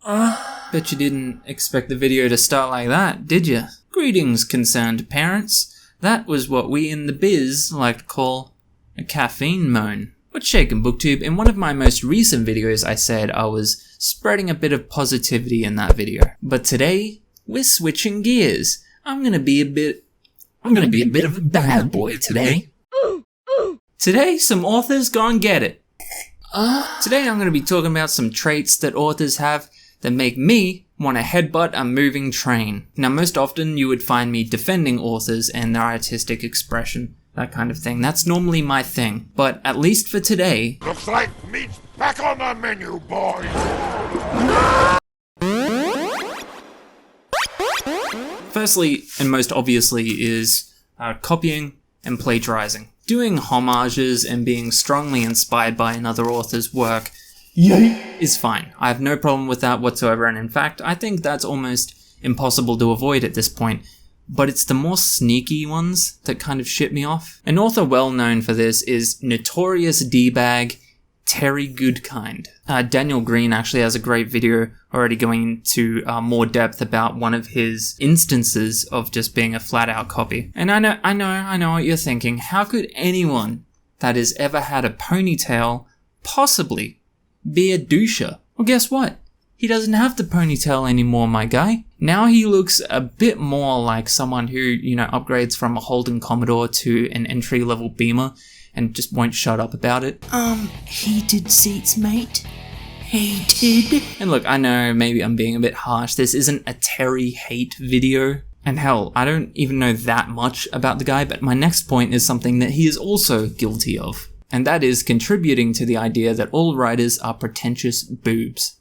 Bet you didn't expect the video to start like that, did you? Greetings, concerned parents. That was what we in the biz like to call a caffeine moan. What's shaking, booktube? In one of my most recent videos I said I was spreading a bit of positivity in that video. But today, we're switching gears. I'm gonna be a bit of a bad boy today. Today, some authors gonna get it. Today I'm gonna be talking about some traits that authors have that make me want to headbutt a moving train. Now, most often you would find me defending authors and their artistic expression, that kind of thing. That's normally my thing. But at least for today... Looks like meat's back on the menu, boys! Firstly, and most obviously, is copying and plagiarizing. Doing homages and being strongly inspired by another author's work is fine. I have no problem with that whatsoever, and in fact, I think that's almost impossible to avoid at this point. But it's the more sneaky ones that kind of shit me off. An author well known for this is notorious D-bag Terry Goodkind. Daniel Green actually has a great video already going into more depth about one of his instances of just being a flat-out copy. And I know what you're thinking. How could anyone that has ever had a ponytail possibly be a doucher? Well, guess what? He doesn't have the ponytail anymore, my guy. Now he looks a bit more like someone who, upgrades from a Holden Commodore to an entry-level Beamer and just won't shut up about it. Heated seats, mate. Hated. And look, I know maybe I'm being a bit harsh. This isn't a Terry hate video. And hell, I don't even know that much about the guy, but my next point is something that he is also guilty of. And that is contributing to the idea that all writers are pretentious boobs.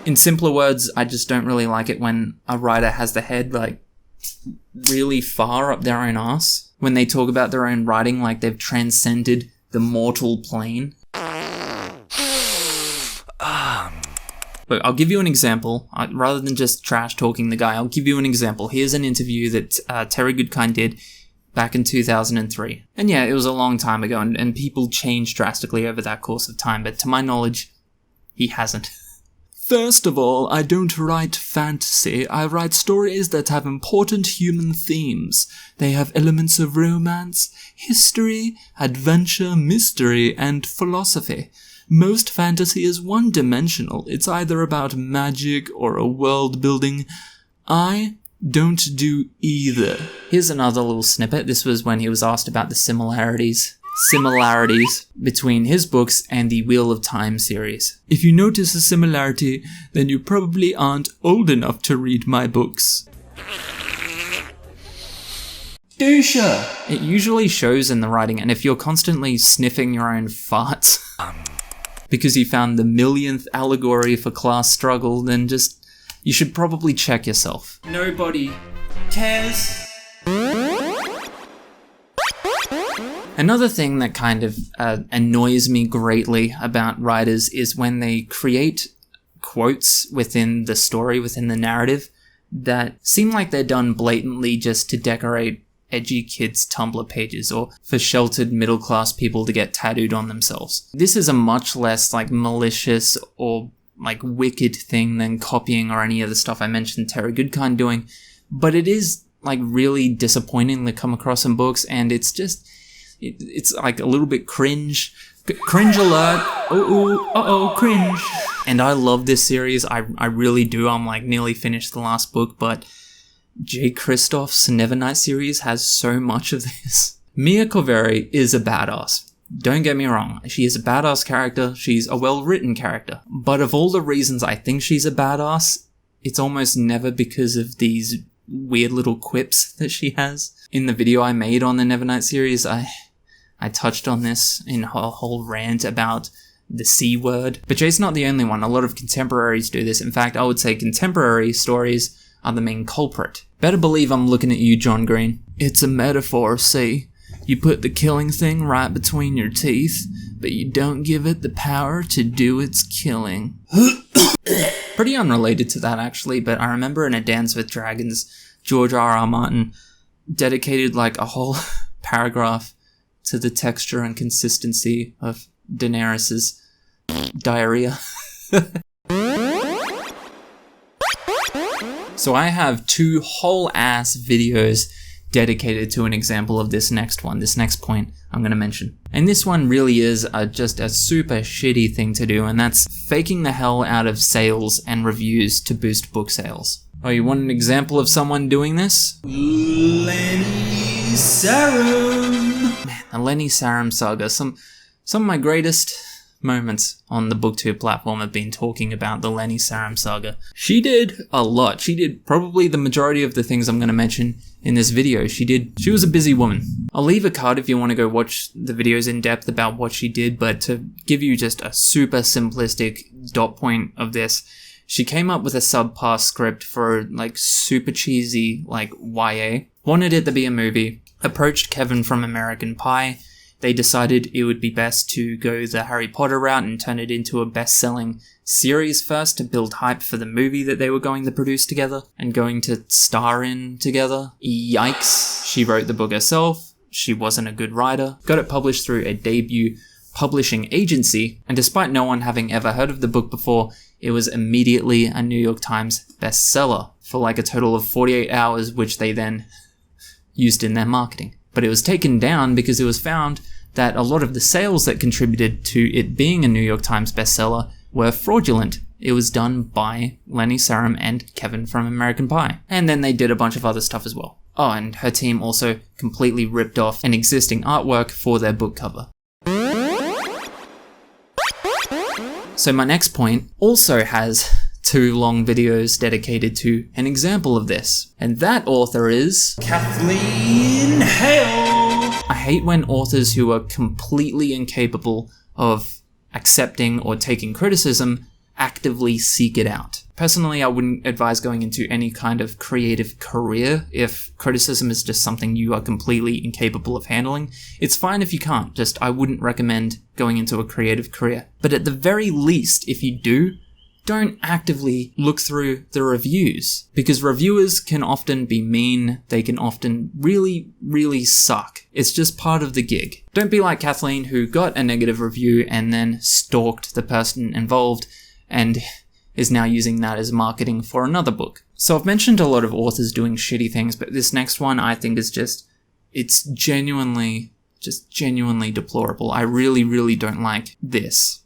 In simpler words, I just don't really like it when a writer has the head, really far up their own ass. When they talk about their own writing like they've transcended the mortal plane. Look, I'll give you an example. Rather than just trash talking the guy, I'll give you an example. Here's an interview that Terry Goodkind did back in 2003. And yeah, it was a long time ago, and people changed drastically over that course of time, but to my knowledge, he hasn't. First of all, I don't write fantasy. I write stories that have important human themes. They have elements of romance, history, adventure, mystery, and philosophy. Most fantasy is one-dimensional. It's either about magic or a world building. I don't do either. Here's another little snippet. This was when he was asked about the similarities between his books and the Wheel of Time series. If you notice a similarity, then you probably aren't old enough to read my books. Doucher! It usually shows in the writing, and if you're constantly sniffing your own farts because you found the millionth allegory for class struggle, then you should probably check yourself. Nobody cares. Another thing that kind of annoys me greatly about writers is when they create quotes within the story, within the narrative, that seem like they're done blatantly just to decorate edgy kids' Tumblr pages or for sheltered middle-class people to get tattooed on themselves. This is a much less malicious or wicked thing than copying or any of the stuff I mentioned Terry Goodkind doing, but it is really disappointing to come across in books, and it's just... It's a little bit cringe. Cringe alert. Cringe. And I love this series. I really do. I'm nearly finished the last book, but Jay Kristoff's Nevernight series has so much of this. Mia Kaveri is a badass. Don't get me wrong. She is a badass character. She's a well-written character. But of all the reasons I think she's a badass, it's almost never because of these weird little quips that she has. In the video I made on the Nevernight series, I touched on this in a whole rant about the C word. But Jay's not the only one. A lot of contemporaries do this. In fact, I would say contemporary stories are the main culprit. Better believe I'm looking at you, John Green. It's a metaphor, see? You put the killing thing right between your teeth, but you don't give it the power to do its killing. Pretty unrelated to that, actually, but I remember in A Dance with Dragons, George R.R. Martin dedicated a whole paragraph to the texture and consistency of Daenerys's diarrhea. So I have 2 whole ass videos dedicated to an example of this next point I'm going to mention. And this one really is just a super shitty thing to do, and that's faking the hell out of sales and reviews to boost book sales. Oh, you want an example of someone doing this? Lenny Sarum. Man, the Lenny Sarum saga. Some of my greatest moments on the booktube platform have been talking about the Lenny Sarum saga. She did a lot. She did probably the majority of the things I'm going to mention in this video. She was a busy woman. I'll leave a card if you want to go watch the videos in depth about what she did, but to give you just a super simplistic dot point of this, she came up with a subpar script for like super cheesy like YA, wanted it to be a movie, approached Kevin from American Pie. They decided it would be best to go the Harry Potter route and turn it into a best-selling series first to build hype for the movie that they were going to produce together and going to star in together. Yikes. She wrote the book herself. She wasn't a good writer. Got it published through a debut publishing agency, and despite no one having ever heard of the book before, it was immediately a New York Times bestseller for like a total of 48 hours, which they then used in their marketing. But it was taken down because it was found that a lot of the sales that contributed to it being a New York Times bestseller were fraudulent. It was done by Lenny Sarum and Kevin from American Pie. And then they did a bunch of other stuff as well. Oh, and her team also completely ripped off an existing artwork for their book cover. So my next point also has 2 long videos dedicated to an example of this. And that author is Kathleen Hale. I hate when authors who are completely incapable of accepting or taking criticism actively seek it out. Personally, I wouldn't advise going into any kind of creative career if criticism is just something you are completely incapable of handling. It's fine if you can't, just I wouldn't recommend going into a creative career. But at the very least, if you do, don't actively look through the reviews, because reviewers can often be mean, they can often really, really suck. It's just part of the gig. Don't be like Kathleen, who got a negative review and then stalked the person involved and is now using that as marketing for another book. So I've mentioned a lot of authors doing shitty things, but this next one I think is it's genuinely deplorable. I really, really don't like this.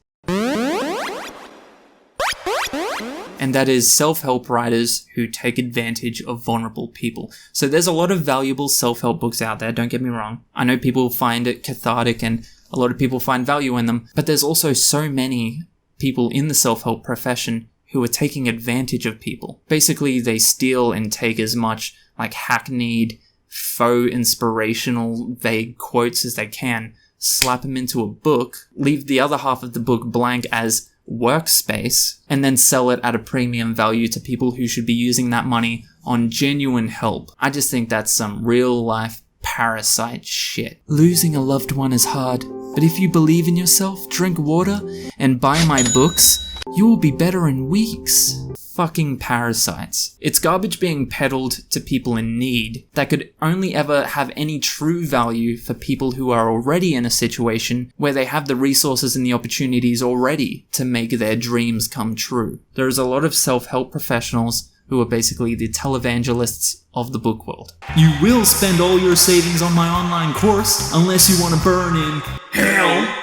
And that is self-help writers who take advantage of vulnerable people. So there's a lot of valuable self-help books out there, don't get me wrong. I know people find it cathartic and a lot of people find value in them, but there's also so many people in the self-help profession who are taking advantage of people. Basically, they steal and take as much like hackneyed, faux inspirational, vague quotes as they can, slap them into a book, leave the other half of the book blank as workspace, and then sell it at a premium value to people who should be using that money on genuine help. I just think that's some real life parasite shit. Losing a loved one is hard, but if you believe in yourself, drink water, and buy my books, you will be better in weeks. Fucking parasites. It's garbage being peddled to people in need that could only ever have any true value for people who are already in a situation where they have the resources and the opportunities already to make their dreams come true. There is a lot of self-help professionals who are basically the televangelists of the book world. You will spend all your savings on my online course unless you want to burn in hell.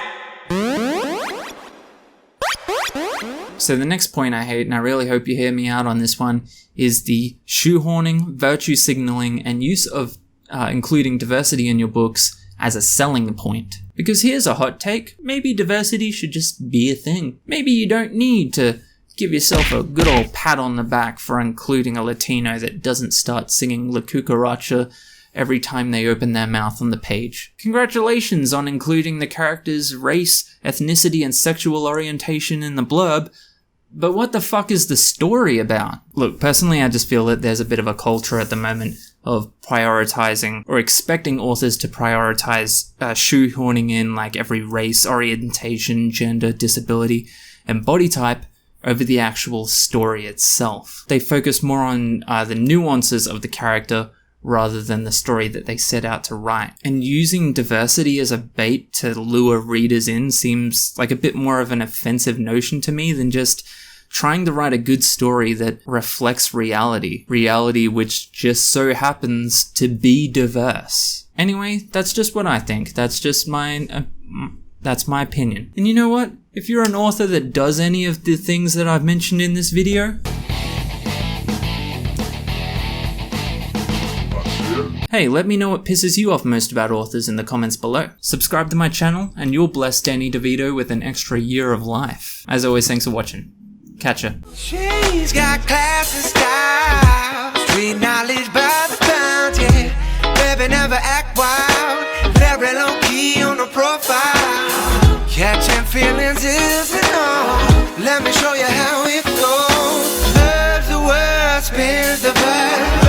So the next point I hate, and I really hope you hear me out on this one, is the shoehorning, virtue signaling, and use of including diversity in your books as a selling point. Because here's a hot take, maybe diversity should just be a thing. Maybe you don't need to give yourself a good old pat on the back for including a Latino that doesn't start singing La Cucaracha every time they open their mouth on the page. Congratulations on including the character's race, ethnicity, and sexual orientation in the blurb, but what the fuck is the story about? Look, personally, I just feel that there's a bit of a culture at the moment of prioritizing or expecting authors to prioritize shoehorning in like every race, orientation, gender, disability, and body type over the actual story itself. They focus more on the nuances of the character rather than the story that they set out to write. And using diversity as a bait to lure readers in seems like a bit more of an offensive notion to me than just trying to write a good story that reflects reality. Reality which just so happens to be diverse. Anyway, that's just what I think. That's just that's my opinion. And you know what? If you're an author that does any of the things that I've mentioned in this video, hey, let me know what pisses you off most about authors in the comments below. Subscribe to my channel, and you'll bless Danny DeVito with an extra year of life. As always, thanks for watching. Catch ya. She's got class and style, street knowledge by the pound, yeah. Baby never act wild, very low key on the profile. Catching feelings is an art. Let me show you how it goes. Loves the word, spins the verb.